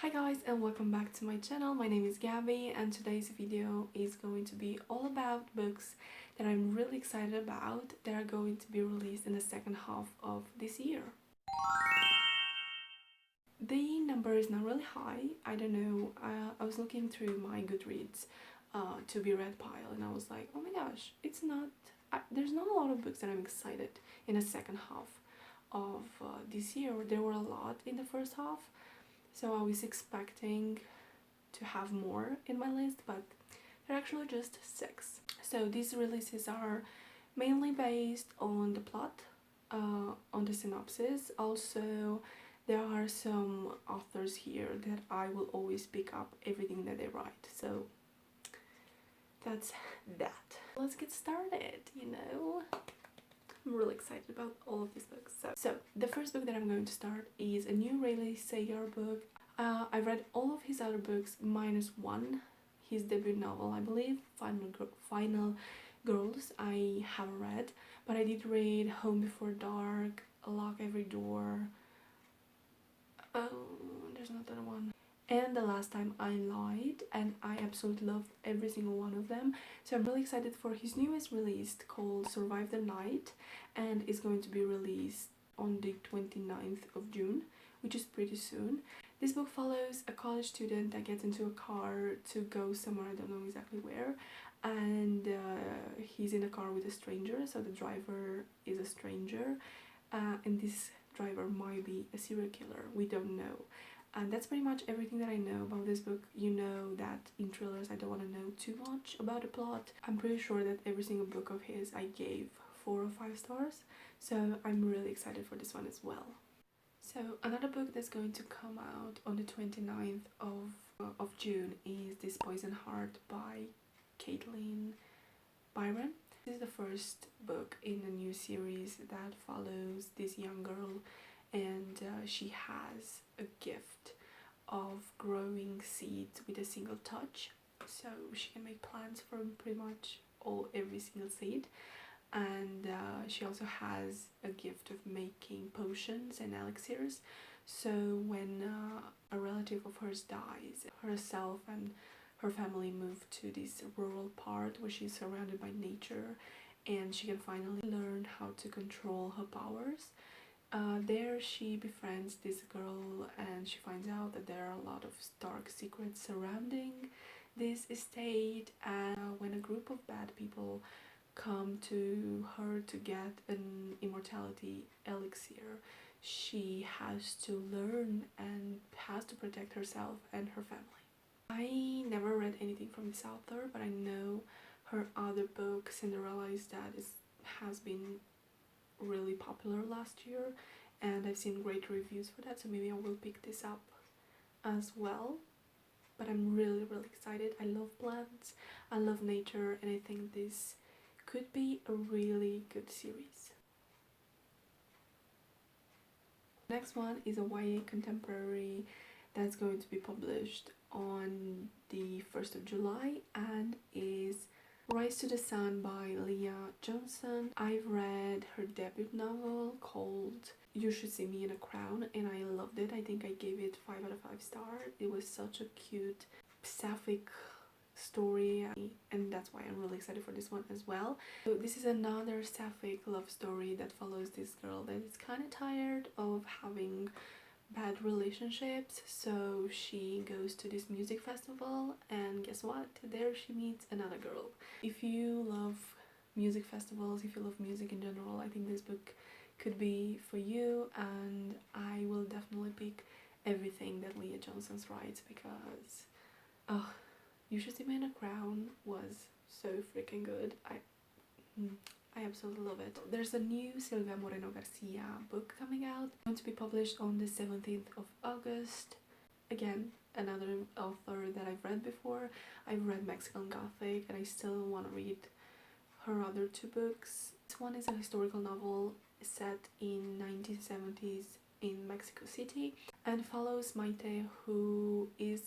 Hi guys and welcome back to my channel. My name is Gabby and today's video is going to be all about books that I'm really excited about that are going to be released in the second half of this year. The number is not really high, I don't know. I was looking through my Goodreads to be read pile and I was like, oh my gosh, it's not, there's not a lot of books that I'm excited in the second half of this year. There were a lot in the first half. So I was expecting to have more in my list, but they're actually just 6. So these releases are mainly based on the plot, on the synopsis. Also, there are some authors here that I will always pick up everything that they write. So that's that. Let's get started, I'm really excited about all of these books. So the first book that I'm going to start is a new Rayleigh Sayre book. I read all of his other books minus one, his debut novel, I believe, Final Girls, I haven't read, but I did read Home Before Dark, Lock Every Door, there's another one, and The Last Time I Lied, and I absolutely loved every single one of them. So I'm really excited for his newest release called Survive the Night, and it's going to be released on the 29th of June, which is pretty soon. This book follows a college student that gets into a car to go somewhere, I don't know exactly where, and he's in a car with a stranger, so the driver is a stranger, and this driver might be a serial killer, we don't know. And that's pretty much everything that I know about this book. You know that in thrillers I don't want to know too much about the plot. I'm pretty sure that every single book of his I gave 4 or 5 stars, so I'm really excited for this one as well. So another book that's going to come out on the 29th of June is This Poison Heart by Kalynn Bayron. This is the first book in a new series that follows this young girl, and she has a gift of growing seeds with a single touch, so she can make plants from pretty much every single seed, and she also has a gift of making potions and elixirs. So when a relative of hers dies, herself and her family move to this rural part where she's surrounded by nature, and she can finally learn how to control her powers. There she befriends this girl and she finds out that there are a lot of dark secrets surrounding this estate, and when a group of bad people come to her to get an immortality elixir, she has to learn and has to protect herself and her family. I never read anything from this author, but I know her other book, Cinderella, has been really popular last year, and I've seen great reviews for that, so maybe I will pick this up as well. But I'm really excited. I love plants, I love nature, and I think this could be a really good series. Next one is a YA contemporary that's going to be published on the 1st of July and is Rise to the Sun by Leah Johnson. I've read her debut novel called You Should See Me in a Crown and I loved it. I think I gave it 5 out of 5 stars. It was such a cute sapphic story, and that's why I'm really excited for this one as well. So this is another sapphic love story that follows this girl that is kind of tired of having bad relationships, so she goes to this music festival, and guess what, there she meets another girl. If you love music festivals, if you love music in general, I think this book could be for you, and I will definitely pick everything that Leah Johnson writes because You Should See Me in a Crown was so freaking good. I absolutely love it. There's a new Silvia Moreno-Garcia book coming out, going to be published on the 17th of August. Again, another author that I've read before. I've read Mexican Gothic and I still want to read her other 2 books. This one is a historical novel set in 1970s in Mexico City and follows Maite, who is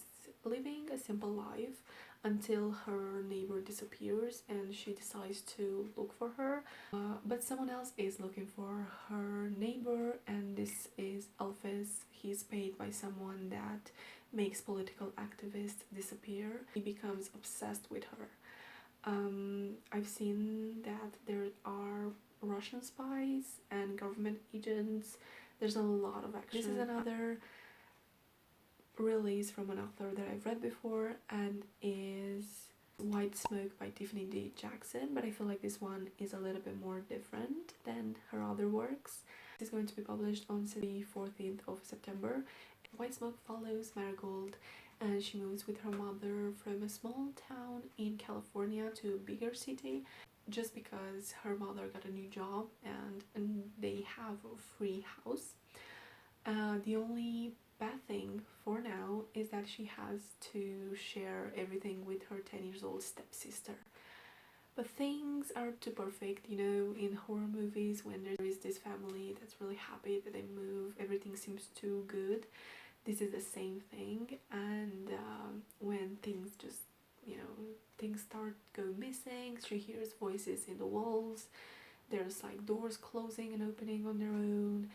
living a simple life until her neighbor disappears and she decides to look for her, but someone else is looking for her neighbor, and this is Alphys. He's paid by someone that makes political activists disappear. He becomes obsessed with her. I've seen that there are Russian spies and government agents. There's a lot of action. This is another release from an author that I've read before, and is White Smoke by Tiffany D. Jackson, but I feel like this one is a little bit more different than her other works. It's going to be published on the 14th of September. White Smoke follows Marigold, and she moves with her mother from a small town in California to a bigger city just because her mother got a new job and they have a free house. The only bad thing for now is that she has to share everything with her 10-year-old stepsister. But things are too perfect, you know, in horror movies when there is this family that's really happy that they move, everything seems too good. This is the same thing, and when things just, you know, things start go missing, she hears voices in the walls, there's like doors closing and opening on their own,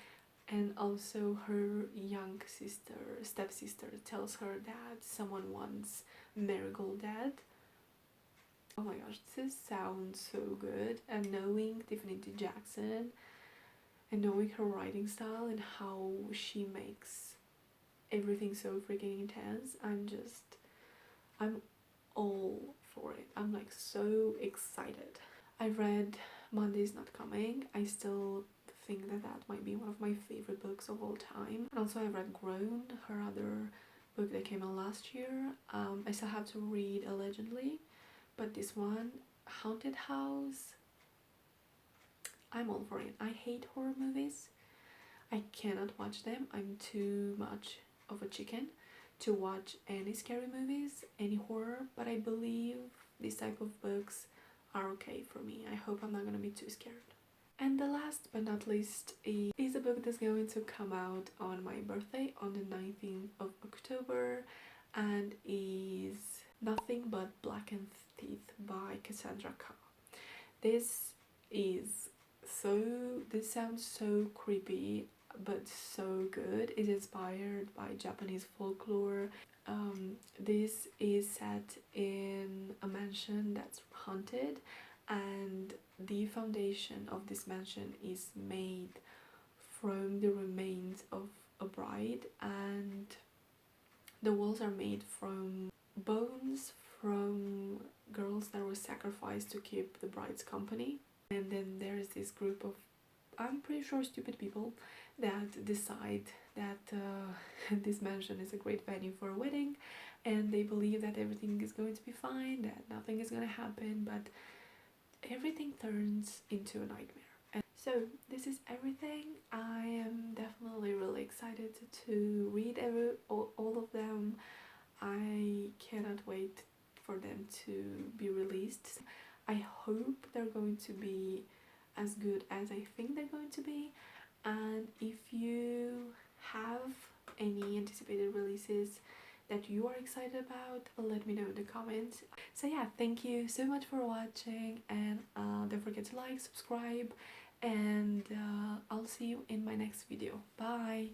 and also her young stepsister tells her that someone wants Marigold dead. Oh my gosh, this sounds so good. And knowing Tiffany D. Jackson and knowing her writing style and how she makes everything so freaking intense, I'm all for it. I'm like so excited. I read Monday's Not Coming. I still think that that might be one of my favorite books of all time. And also I read Grown, her other book that came out last year. I still have to read Allegedly, but this one, Haunted House, I'm all for it. I hate horror movies. I cannot watch them. I'm too much of a chicken to watch any scary movies, any horror, but I believe these type of books are okay for me. I hope I'm not gonna be too scared. And the last but not least is a book that's going to come out on my birthday on the 19th of October, and is Nothing But Blackened Teeth by Cassandra Khaw. This sounds so creepy but so good. It's inspired by Japanese folklore. This is set in a mansion that's haunted, and the foundation of this mansion is made from the remains of a bride, and the walls are made from bones from girls that were sacrificed to keep the bride's company. And then there's this group of, I'm pretty sure, stupid people that decide that this mansion is a great venue for a wedding, and they believe that everything is going to be fine, that nothing is going to happen, but everything turns into a nightmare. And so this is everything. I am definitely really excited to read all of them. I cannot wait for them to be released. I hope they're going to be as good as I think they're going to be. And if you have any anticipated releases that you are excited about, let me know in the comments. So yeah, thank you so much for watching, and don't forget to like, subscribe, and I'll see you in my next video. Bye!